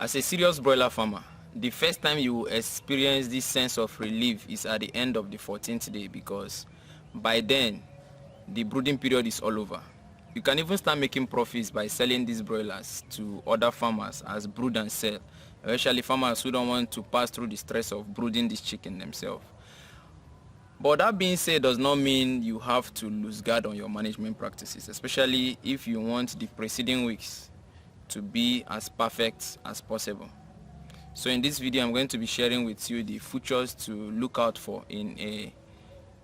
As a serious broiler farmer, the first time you will experience this sense of relief is at the end of the 14th day, because by then the brooding period is all over. You can even start making profits by selling these broilers to other farmers as brood and sell, especially farmers who don't want to pass through the stress of brooding this chicken themselves. But that being said, does not mean you have to lose guard on your management practices, especially if you want the preceding weeks to be as perfect as possible. So in this video, I'm going to be sharing with you the features to look out for in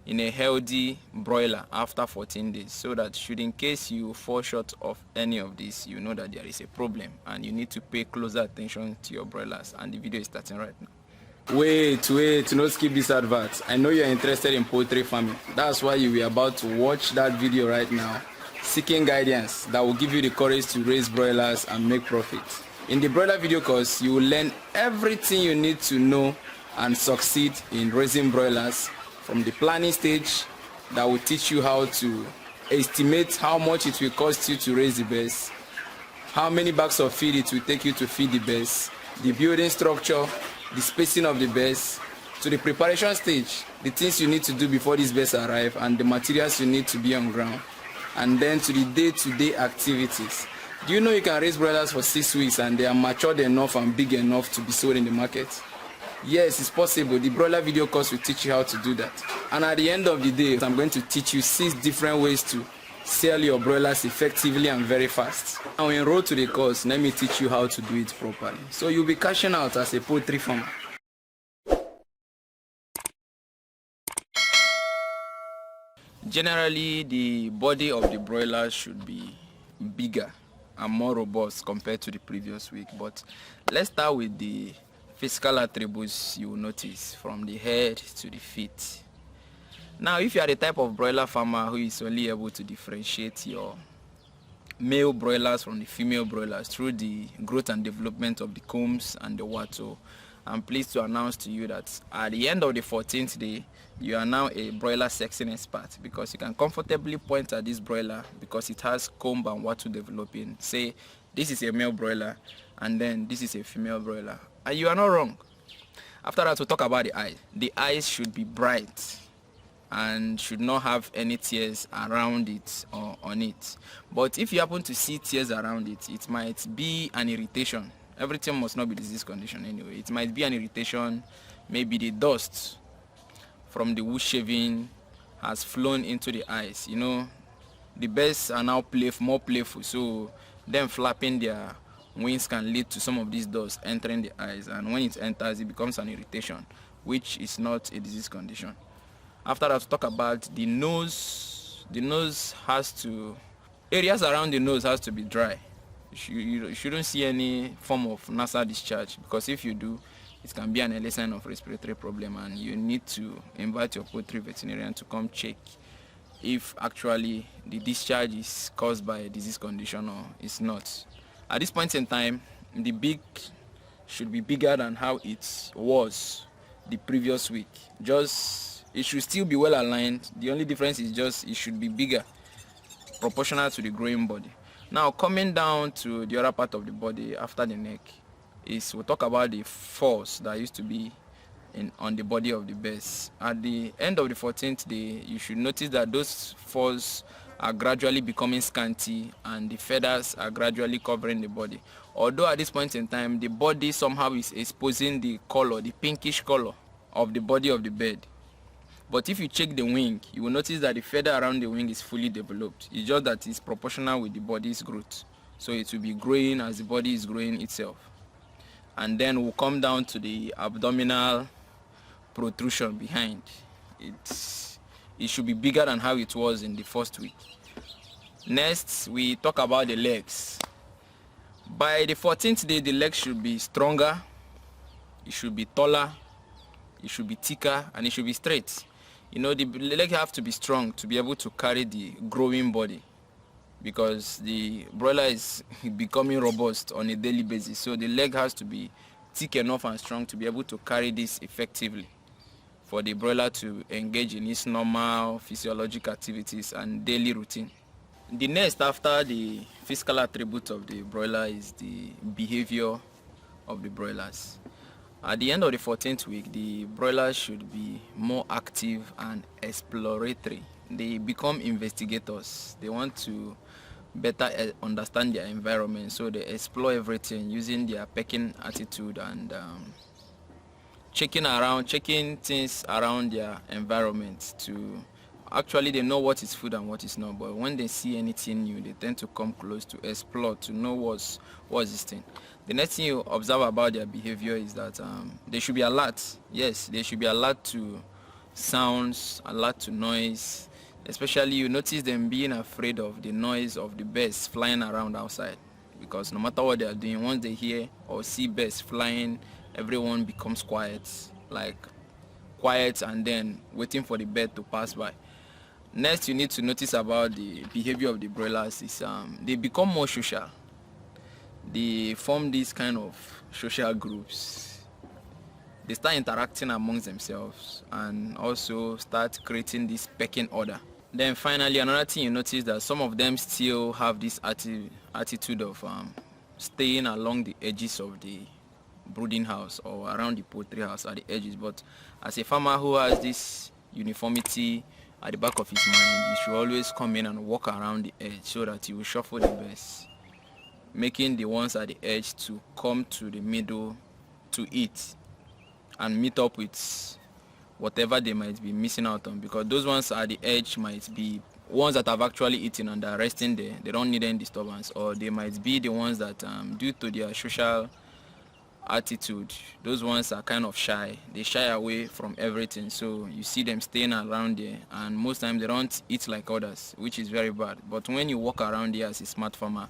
a healthy broiler after 14 days, so that should in case you fall short of any of this, you know that there is a problem and you need to pay closer attention to your broilers. And the video is starting right now. Wait, do not skip this advert. I know you're interested in poultry farming. That's why you were about to watch that video right now, seeking guidance that will give you the courage to raise broilers and make profit. In the broiler video course, you will learn everything you need to know and succeed in raising broilers, from the planning stage that will teach you how to estimate how much it will cost you to raise the birds, how many bags of feed it will take you to feed the birds, the building structure, the spacing of the birds, to the preparation stage, the things you need to do before these birds arrive and the materials you need to be on ground, and then to the day-to-day activities. Do you know you can raise broilers for 6 weeks and they are matured enough and big enough to be sold in the market? Yes, it's possible. The broiler video course will teach you how to do that. And at the end of the day, I'm going to teach you 6 different ways to sell your broilers effectively and very fast. Now enroll to the course, let me teach you how to do it properly, so you'll be cashing out as a poultry farmer. Generally, the body of the broiler should be bigger and more robust compared to the previous week, but let's start with the physical attributes you will notice from the head to the feet. Now, if you are the type of broiler farmer who is only able to differentiate your male broilers from the female broilers through the growth and development of the combs and the wattle, I'm pleased to announce to you that at the end of the 14th day, you are now a broiler sexing expert, because you can comfortably point at this broiler because it has comb and wattle developing. Say, this is a male broiler and then this is a female broiler. And you are not wrong. After that, we'll talk about the eye. The eyes should be bright and should not have any tears around it or on it. But if you happen to see tears around it, it might be an irritation. Everything must not be disease condition anyway. It might be an irritation. Maybe the dust from the wood shaving has flown into the eyes. You know, the birds are now more playful, so them flapping their wings can lead to some of these dust entering the eyes, and when it enters, it becomes an irritation, which is not a disease condition. After that, we'll talk about the nose. The nose areas around the nose has to be dry. You shouldn't see any form of nasal discharge, because if you do, it can be an early sign of respiratory problem, and you need to invite your poultry veterinarian to come check if actually the discharge is caused by a disease condition or it's not. At this point in time, the beak should be bigger than how it was the previous week. It should still be well aligned. The only difference is just it should be bigger, proportional to the growing body. Now, coming down to the other part of the body after the neck, we'll talk about the furs that used to be on the body of the birds. At the end of the 14th day, you should notice that those furs are gradually becoming scanty and the feathers are gradually covering the body. Although at this point in time, the body somehow is exposing the color, the pinkish color of the body of the bird. But if you check the wing, you will notice that the feather around the wing is fully developed. It's just that it's proportional with the body's growth. So it will be growing as the body is growing itself. And then we'll come down to the abdominal protrusion behind. It should be bigger than how it was in the first week. Next, we talk about the legs. By the 14th day, the legs should be stronger, it should be taller, it should be thicker, and it should be straight. You know, the leg have to be strong to be able to carry the growing body, because the broiler is becoming robust on a daily basis. So the leg has to be thick enough and strong to be able to carry this effectively for the broiler to engage in its normal physiological activities and daily routine. The next after the physical attribute of the broiler is the behavior of the broilers. At the end of the 14th week, the broilers should be more active and exploratory. They become investigators. They want to better understand their environment, so they explore everything using their pecking attitude and checking things around their environment. To actually, they know what is food and what is not, but when they see anything new, they tend to come close to explore, to know what's this thing. The next thing you observe about their behavior is that they should be alert. Yes, they should be alert to sounds, alert to noise. Especially, you notice them being afraid of the noise of the birds flying around outside, because no matter what they are doing, once they hear or see birds flying, everyone becomes quiet, and then waiting for the bird to pass by. Next, you need to notice about the behavior of the broilers is they become more social. They form these kind of social groups. They start interacting amongst themselves and also start creating this pecking order. Then finally, another thing you notice that some of them still have this attitude of staying along the edges of the brooding house or around the poultry house at the edges. But as a farmer who has this uniformity at the back of his mind, you should always come in and walk around the edge so that you will shuffle the birds, making the ones at the edge to come to the middle to eat and meet up with whatever they might be missing out on, because those ones at the edge might be ones that have actually eaten and are resting there. They don't need any disturbance, or they might be the ones that due to their social attitude, those ones are kind of shy. They shy away from everything, so you see them staying around there, and most times they don't eat like others, which is very bad. But when you walk around there as a smart farmer,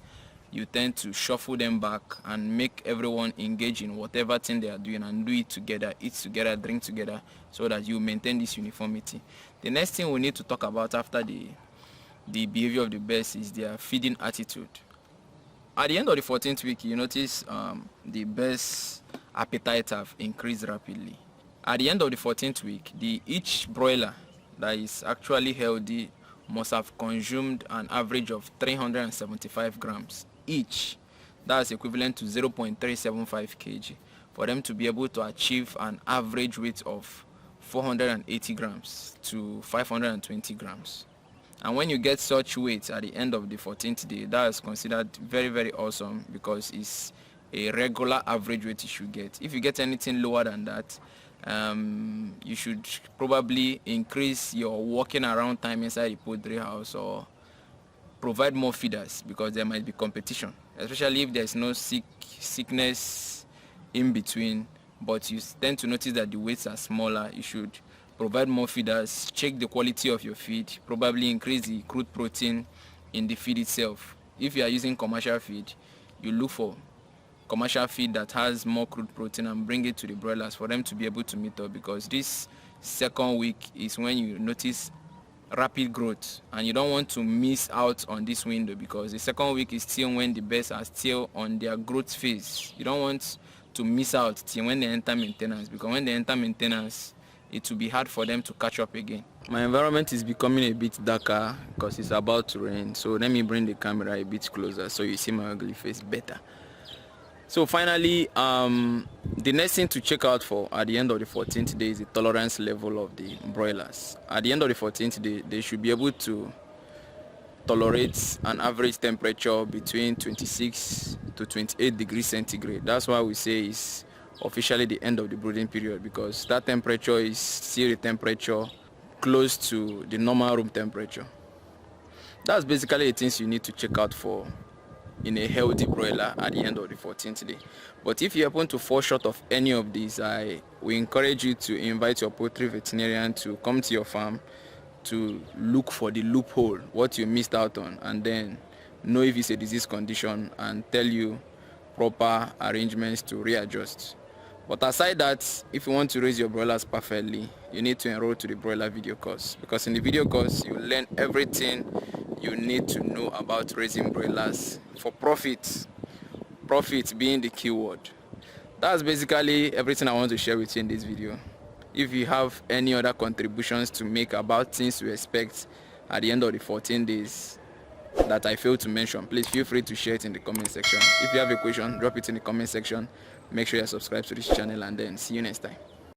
you tend to shuffle them back and make everyone engage in whatever thing they are doing and do it together, eat together, drink together, so that you maintain this uniformity. The next thing we need to talk about after the behavior of the birds is their feeding attitude. At the end of the 14th week, you notice the birds' appetite have increased rapidly. At the end of the 14th week, each broiler that is actually healthy must have consumed an average of 375 grams each. That's equivalent to 0.375 kg for them to be able to achieve an average weight of 480 grams to 520 grams. And when you get such weight at the end of the 14th day, that is considered very, very awesome, because it's a regular average weight you should get. If you get anything lower than that, you should probably increase your walking around time inside the poultry house or provide more feeders, because there might be competition, especially if there's no sickness in between, but you tend to notice that the weights are smaller. You should provide more feeders, check the quality of your feed, probably increase the crude protein in the feed itself. If you are using commercial feed, you look for commercial feed that has more crude protein and bring it to the broilers for them to be able to meet up, because this second week is when you notice rapid growth, and you don't want to miss out on this window, because the second week is still when the birds are still on their growth phase. You don't want to miss out till when they enter maintenance, because when they enter maintenance, it will be hard for them to catch up again. My environment is becoming a bit darker because it's about to rain, so let me bring the camera a bit closer so you see my ugly face better. So finally, the next thing to check out for at the end of the 14th day is the tolerance level of the broilers. At the end of the 14th day, they should be able to tolerate an average temperature between 26 to 28 degrees centigrade. That's why we say it's officially the end of the brooding period, because that temperature is still the temperature close to the normal room temperature. That's basically the things you need to check out for in a healthy broiler at the end of the 14th day. But if you happen to fall short of any of these, we encourage you to invite your poultry veterinarian to come to your farm to look for the loophole, what you missed out on, and then know if it's a disease condition and tell you proper arrangements to readjust. But aside that, if you want to raise your broilers perfectly, you need to enroll to the broiler video course, because in the video course you learn everything you need to know about raising broilers for profit. Profit being the keyword. That's basically everything I want to share with you in this video. If you have any other contributions to make about things to expect at the end of the 14 days that I failed to mention, please feel free to share it in the comment section. If you have a question, drop it in the comment section. Make sure you're subscribed to this channel, and then see you next time.